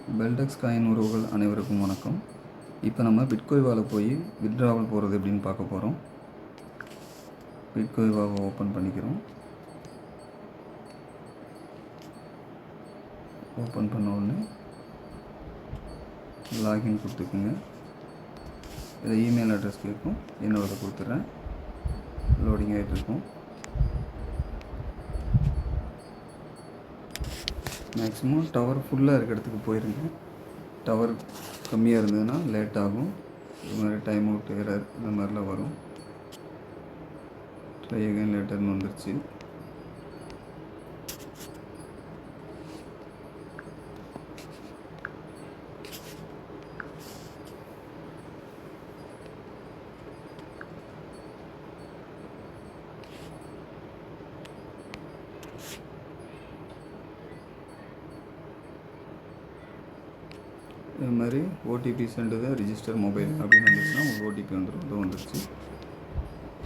பெல்டெக்ஸ் coin உறவுகள் அனைவருக்கும் வணக்கம். இப்போ நம்ம பிட்கோய்வாவில் போய் வித்ட்ராவல் போகிறது எப்படின்னு பார்க்க போகிறோம். பிட்கோய்வாவை ஓப்பன் பண்ணிக்கிறோம். ஓப்பன் பண்ண உடனே லாகின் கொடுத்துக்குங்க. இதில் இமெயில் அட்ரஸ் கேட்கும், என்னோடதை கொடுத்துட்றேன். லோடிங் ஆகிட்டு இருக்கும். மேக்ஸிமம் டவர் ஃபுல்லாக இருக்க இடத்துக்கு போயிருங்க. டவர் கம்மியாக இருந்ததுன்னா லேட் ஆகும். இது மாதிரி டைம் அவுட் எரர் இந்த மாதிரிலாம் வரும். ட்ரை அகைன் லேட்டர்னு வந்துருச்சு. இது மாதிரி ஓடிபி சென்டு தான் ரிஜிஸ்டர் மொபைல் அப்படின்னு வந்துச்சுன்னா உங்களுக்கு ஓடிபி வந்துடும். இது வந்துருச்சு.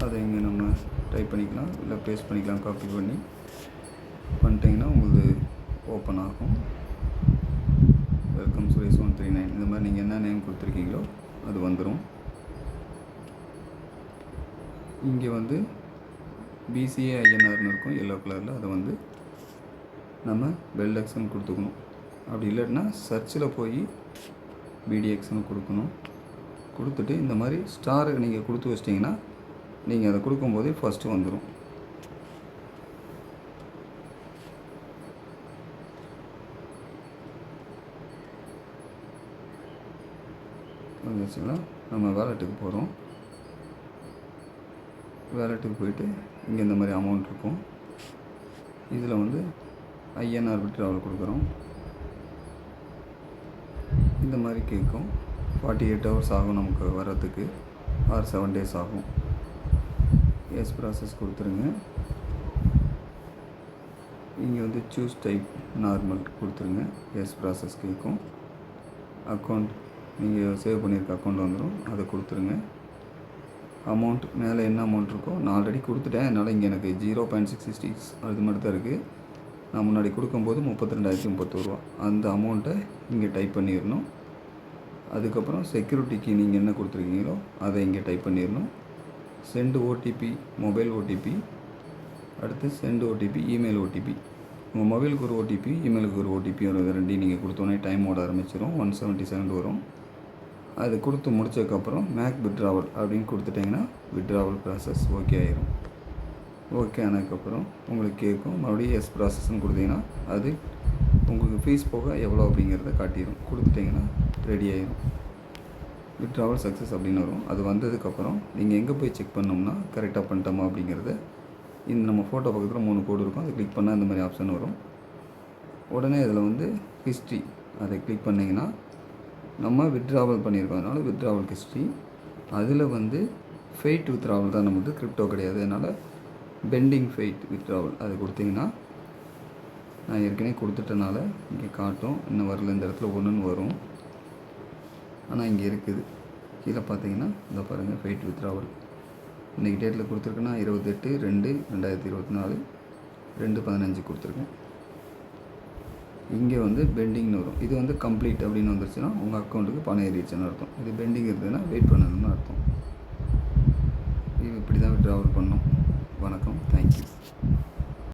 அதை இங்கே நம்ம டைப் பண்ணிக்கலாம், இல்லை பேஸ்ட் பண்ணிக்கலாம். காப்பி பண்ணிட்டீங்கன்னா உங்களுக்கு ஓப்பன் ஆகும். வெல்கம் சுரேஷ் 139 இந்த மாதிரி நீங்கள் என்ன நேம் கொடுத்துருக்கீங்களோ அது வந்துடும். இங்கே வந்து பிசிஏ ஐஎன்ஆர்னு இருக்கும் எல்லோ கலரில். அதை வந்து நம்ம பெல்டெக்ஸ்ன்னு கொடுத்துக்கணும். அப்படி இல்லைன்னா சர்ச்சில் போய் பிடிஎக்ஸ்னு கொடுக்கணும். கொடுத்துட்டு இந்த மாதிரி ஸ்டார் நீங்கள் கொடுத்து வச்சிட்டிங்கன்னா நீங்கள் அதை கொடுக்கும்போதே ஃபஸ்ட்டு வந்துடும். வந்துச்சுங்களா? நம்ம வேலெட்டுக்கு போகிறோம். வேலெட்டுக்கு போயிட்டு இங்கே இந்த மாதிரி அமௌண்ட் இருக்கும். இதில் வந்து ஐஎன்ஆர் வித்ட்ராவல் கொடுக்குறோம். இந்த மாதிரி கேட்கும். 48 hours ஆகும் நமக்கு வர்றதுக்கு, ஆர் 7 days ஆகும். எஸ் ப்ராசஸ் கொடுத்துருங்க. இங்கே வந்து சூஸ் டைப் நார்மல் கொடுத்துருங்க. எஸ் ப்ராசஸ் கேட்கும். அக்கௌண்ட் நீங்கள் சேவ் பண்ணியிருக்க அக்கௌண்ட் வந்துடும், அதை கொடுத்துருங்க. அமௌண்ட் மேலே என்ன அமௌண்ட் இருக்கோ நான் ஆல்ரெடி கொடுத்துட்டேன். அதனால் இங்கே எனக்கு 0.66 அது மட்டும் தான் இருக்குது. நான் முன்னாடி கொடுக்கும்போது 32,031 ரூபா. அந்த அமௌண்ட்டை இங்கே டைப் பண்ணிடணும். அதுக்கப்புறம் செக்யூரிட்டிக்கு நீங்கள் என்ன கொடுத்துருக்கீங்களோ அதை இங்கே டைப் பண்ணிடணும். சென்ட் ஓடிபி, மொபைல் ஓடிபி, அடுத்து சென்ட் ஓடிபி, இமெயில் ஓடிபி. உங்கள் மொபைலுக்கு ஒரு ஓடிபி, இமெயிலுக்கு ஒரு ஓடிபி வரும். இது ரெண்டையும் நீங்கள் கொடுத்தோன்னே டைம் ஓட ஆரம்பிச்சிடும். 170 செகண்ட் வரும். அது கொடுத்து முடிச்சதுக்கப்புறம் மேக் வித்ட்ராவல் அப்படின்னு கொடுத்துட்டிங்கன்னா வித்ட்ராவல் ப்ராசஸ் ஓகே ஆயிரும். ஓகே ஆனதுக்கப்புறம் உங்களுக்கு கேட்கும். மறுபடியும் எஸ் ப்ராசஸ்ன்னு கொடுத்தீங்கன்னா அது உங்களுக்கு ஃபீஸ் போக எவ்வளோ அப்படிங்கிறத காட்டிடும். கொடுத்துட்டிங்கன்னா ரெடி ஆயிடும். வித்ட்ராவல் சக்ஸஸ் அப்படின்னு வரும். அது வந்ததுக்கப்புறம் நீங்கள் எங்கே போய் செக் பண்ணோம்னா கரெக்டாக பண்ணிட்டோமா அப்படிங்கிறத இந்த நம்ம ஃபோட்டோ பக்கத்தில் 3 கோடு இருக்கும். அதை கிளிக் பண்ணால் இந்த மாதிரி ஆப்ஷன் வரும். உடனே அதில் வந்து ஹிஸ்ட்ரி அதை கிளிக் பண்ணிங்கன்னா நம்ம வித்ட்ராவல் பண்ணியிருக்கோம். அதனால் வித்ட்ராவல் ஹிஸ்ட்ரி அதில் வந்து ஃபெய்ட் வித்ட்ராவல் தான் நமக்கு, கிரிப்டோ கிடையாது. அதனால் பெண்டிங் ஃபெய்ட் வித்ட்ராவல் அதை கொடுத்தீங்கன்னா நான் ஏற்கனவே கொடுத்துட்டனால இங்கே காட்டும். இன்னும் வரல. இந்த இடத்துல 1ன்னு வரும், ஆனால் இங்கே இருக்குது. கீழே பார்த்தீங்கன்னா இந்த பாருங்கள் ஃபெய்ட் வித்ட்ராவல். இன்றைக்கி டேட்டில் கொடுத்துருக்குன்னா 28/2/2024 2:15 கொடுத்துருக்கேன். இங்கே வந்து பெண்டிங்னு வரும். இது வந்து கம்ப்ளீட் அப்படின்னு வந்துருச்சுன்னா உங்கள் அக்கௌண்ட்டுக்கு பணம் ஏறிடுச்சுன்னு அர்த்தம். இது பெண்டிங் இருந்ததுன்னா வெயிட் பண்ணணும்னு அர்த்தம். இது இப்படி தான் வித்ட்ராவல் பண்ணணும். வணக்கம். தேங்க்யூ.